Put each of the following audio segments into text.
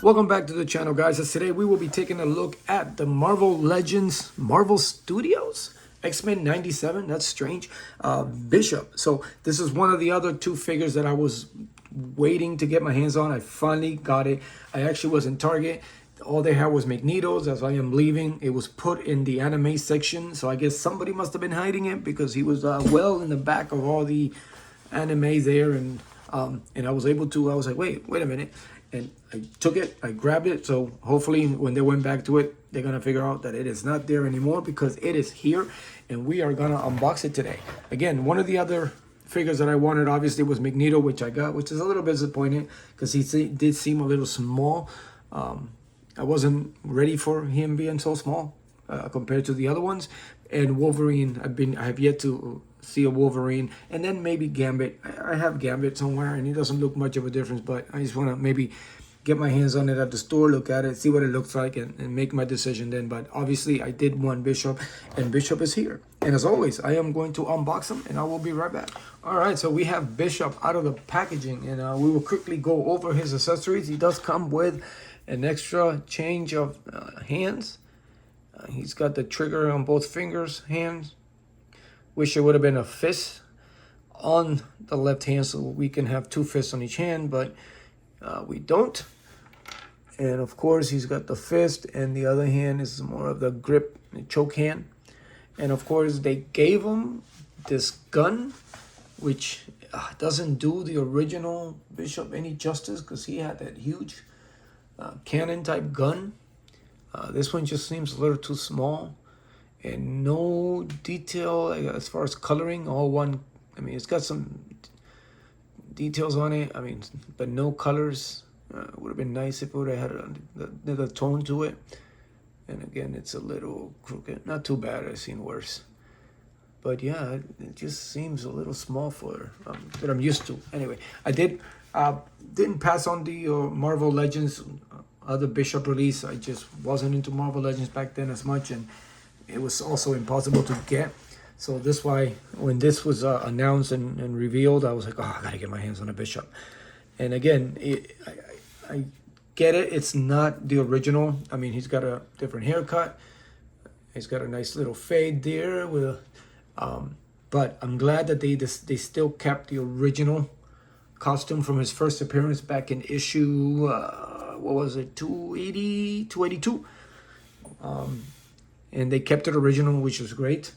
Welcome back to the channel, guys. As today we will be taking a look at the Marvel Legends, Marvel Studios, X-Men 97, that's strange, Bishop. So this is one of the other two figures that I was waiting to get my hands on. I finally got it. I actually was in Target. All they had was Magneto's. As I am leaving, it was put in the anime section. So I guess somebody must have been hiding it because he was well in the back of all the anime there. And I was able to, I was like, wait a minute. And I took it, I grabbed it. So hopefully when they went back to it, they're going to figure out that it is not there anymore because it is here. And we are going to unbox it today. Again, one of the other figures that I wanted obviously was Magneto, which I got, which is a little bit disappointing because he did seem a little small. I wasn't ready for him being so small compared to the other ones. And Wolverine, I have yet to see a Wolverine, and then maybe Gambit. I have Gambit somewhere, and he doesn't look much of a difference, but I just want to maybe get my hands on it at the store, look at it, see what it looks like, and make my decision then. But obviously, I did want Bishop, and Bishop is here. And as always, I am going to unbox him, and I will be right back. All right, so we have Bishop out of the packaging, and we will quickly go over his accessories. He does come with an extra change of hands. He's got the trigger on both fingers, hands. Wish it would have been a fist on the left hand so we can have two fists on each hand, but we don't. And of course, he's got the fist, and the other hand is more of the grip, choke hand. And of course, they gave him this gun, which doesn't do the original Bishop any justice because he had that huge cannon type gun. This one just seems a little too small. And no detail as far as coloring. All one, I mean, it's got some details on it. I mean, but no colors. It would have been nice if it would have had the tone to it. And again, it's a little crooked. Not too bad. I've seen worse. But yeah, it just seems a little small for that I'm used to. Anyway, I didn't pass on the Marvel Legends other Bishop release. I just wasn't into Marvel Legends back then as much, and it was also impossible to get. So this why when this was announced and revealed, I was like, oh, I gotta get my hands on a Bishop. And again, I get it. It's not the original. I mean, he's got a different haircut. He's got a nice little fade there with but I'm glad that they still kept the original costume from his first appearance back in issue what was it, 280, 282. And they kept it original, which was great.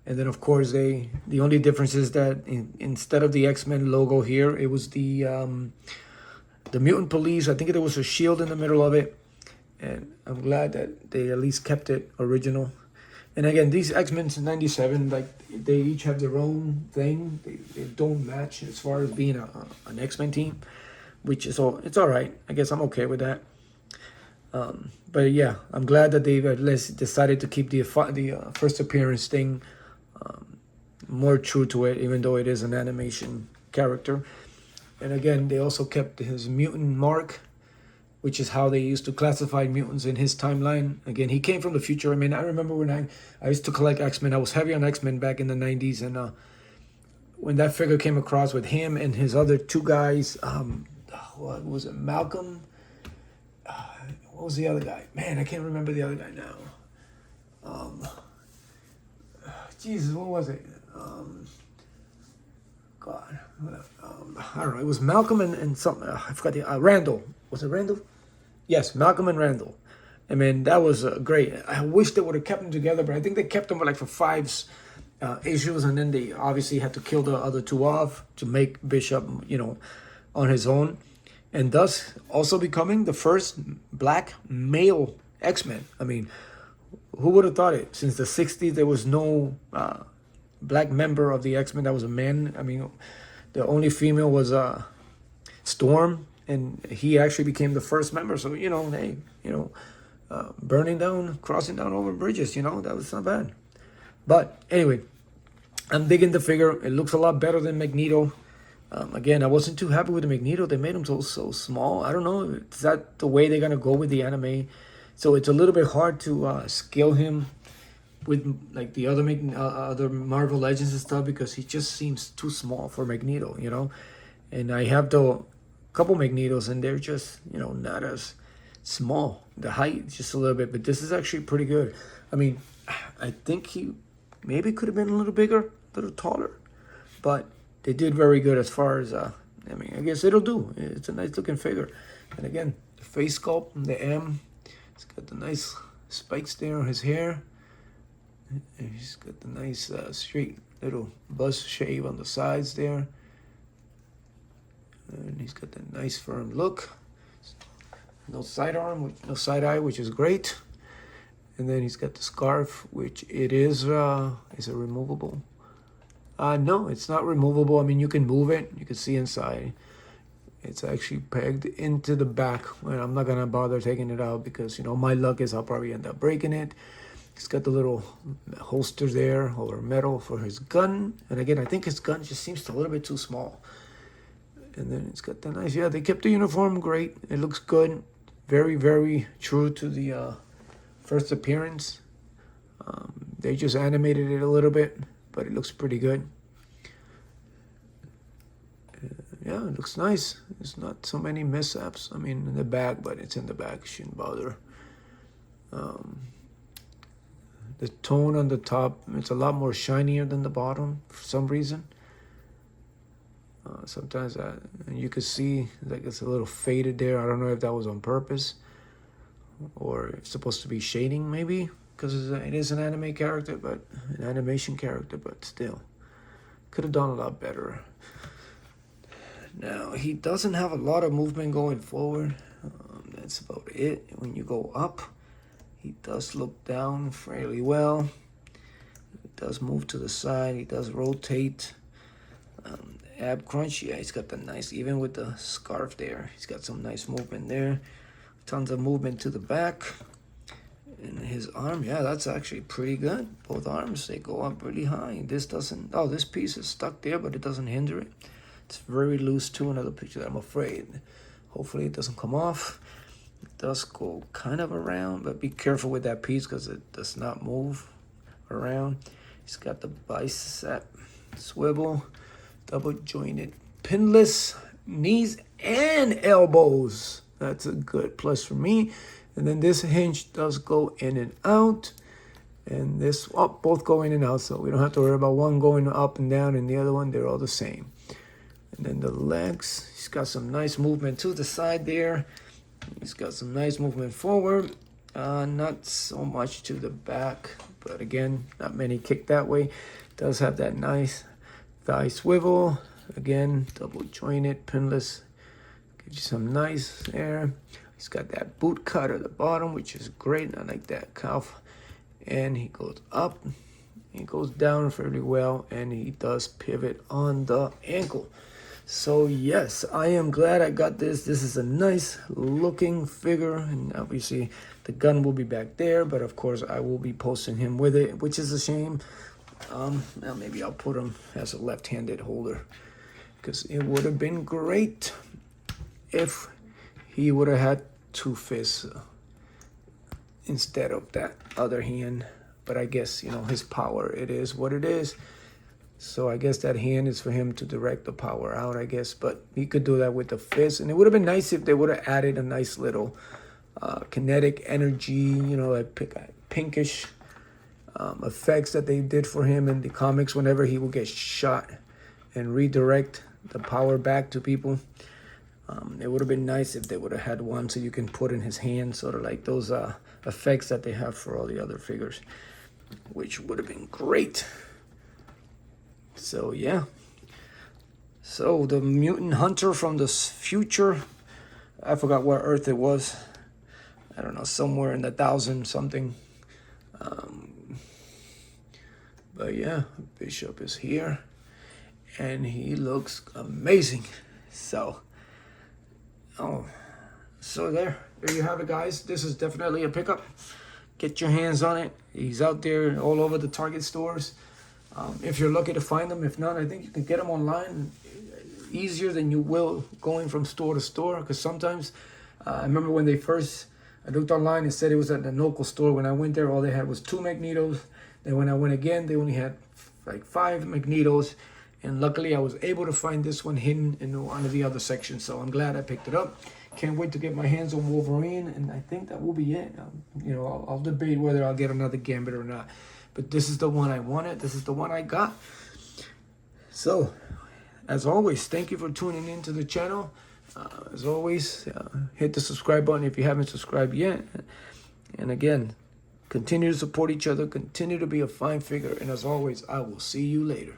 And then, of course, the only difference is that instead of the X-Men logo here, it was the Mutant Police. I think there was a shield in the middle of it. And I'm glad that they at least kept it original. And again, these X-Men 97, like, they each have their own thing. They don't match as far as being an X-Men team, which is it's all right. I guess I'm okay with that. But yeah, I'm glad that they've at least decided to keep the first appearance thing more true to it, even though it is an animation character. And again, they also kept his mutant mark, which is how they used to classify mutants in his timeline. Again, he came from the future. I mean, I remember when I used to collect X-Men. I was heavy on X-Men back in the 90s. And when that figure came across with him and his other two guys, what was it, Malcolm? What was the other guy? Man, I can't remember the other guy now. Jesus, what was it? God, I don't know. It was Malcolm and something. I forgot the Randall. Was it Randall? Yes, Malcolm and Randall. I mean, that was great. I wish they would have kept them together, but I think they kept them for 5 issues, and then they obviously had to kill the other two off to make Bishop, on his own. And thus also becoming the first black male X-Men. I mean, who would have thought it? Since the 60s, there was no black member of the X-Men that was a man. I mean, the only female was Storm, and he actually became the first member. So, burning down, crossing down over bridges, that was not bad. But anyway, I'm digging the figure. It looks a lot better than Magneto. Again, I wasn't too happy with the Magneto. They made him so small. I don't know. Is that the way they're going to go with the anime? So it's a little bit hard to scale him with like the other Marvel Legends and stuff because he just seems too small for Magneto, And I have the couple Magnetos and they're just, not as small. The height just a little bit, but this is actually pretty good. I mean, I think he maybe could have been a little bigger, a little taller, but they did very good as far as, I mean, I guess it'll do. It's a nice looking figure. And again, the face sculpt, the M, it's got the nice spikes there on his hair. And he's got the nice straight little buzz shave on the sides there. And he's got the nice firm look. No sidearm, no side eye, which is great. And then he's got the scarf, which it is it removable? No, it's not removable. I mean, you can move it. You can see inside. It's actually pegged into the back. Well, I'm not going to bother taking it out because, you know, my luck is I'll probably end up breaking it. He's got the little holster there, or metal for his gun. And again, I think his gun just seems a little bit too small. And then it's got the nice, yeah, they kept the uniform great. It looks good. Very, very true to the first appearance. They just animated it a little bit, but it looks pretty good. Yeah, it looks nice. There's not so many mishaps. I mean, in the back, but it's in the back. Shouldn't bother. The tone on the top, it's a lot more shinier than the bottom for some reason. Sometimes you could see like it's a little faded there. I don't know if that was on purpose or it's supposed to be shading maybe, because it is an anime character, but an animation character, but still could have done a lot better. Now he doesn't have a lot of movement going forward. That's about it. When you go up, he does look down fairly well. He does move to the side. He does rotate. Ab crunch, yeah, he's got the nice, even with the scarf there, he's got some nice movement there. Tons of movement to the back. And his arm, yeah, that's actually pretty good. Both arms, they go up really high. This doesn't, oh, this piece is stuck there, but it doesn't hinder it. It's very loose too, another picture that I'm afraid. Hopefully it doesn't come off. It does go kind of around, but be careful with that piece because it does not move around. He's got the bicep swivel, double jointed pinless knees and elbows. That's a good plus for me. And then this hinge does go in and out. And this, oh, both go in and out. So we don't have to worry about one going up and down and the other one, they're all the same. And then the legs, he's got some nice movement to the side there. He's got some nice movement forward. Not so much to the back, but again, not many kick that way. Does have that nice thigh swivel. Again, double jointed, pinless. Gives you some nice there. He's got that boot cut at the bottom, which is great. I like that calf. And he goes up. He goes down fairly well, and he does pivot on the ankle. So yes, I am glad I got this. This is a nice looking figure, and obviously the gun will be back there, but of course I will be posting him with it, which is a shame. Well, maybe I'll put him as a left-handed holder, because it would have been great if he would have had two fists instead of that other hand. But I guess, you know, his power, it is what it is. So I guess that hand is for him to direct the power out, I guess. But he could do that with the fist. And it would have been nice if they would have added a nice little kinetic energy, you know, like pinkish effects that they did for him in the comics whenever he would get shot and redirect the power back to people. It would have been nice if they would have had one so you can put in his hand, sort of like those effects that they have for all the other figures, which would have been great. So yeah, so the mutant hunter from the future, I forgot what Earth it was. I don't know, somewhere in the 1000 something. But yeah, Bishop is here, and he looks amazing. So, so there you have it, guys. This is definitely a pickup. Get your hands on it. He's out there all over the Target stores. If you're lucky to find them. If not, I think you can get them online easier than you will going from store to store. Because sometimes, I remember when I looked online and said it was at the local store. When I went there, all they had was 2 Magnetos. Then when I went again, they only had like 5 Magnetos. And luckily, I was able to find this one hidden in one of the other sections. So I'm glad I picked it up. Can't wait to get my hands on Wolverine, and I think that will be it. You know, I'll debate whether I'll get another Gambit or not. But this is the one I wanted. This is the one I got. So, as always, thank you for tuning into the channel. As always, hit the subscribe button if you haven't subscribed yet. And again, continue to support each other. Continue to be a fine figure. And as always, I will see you later.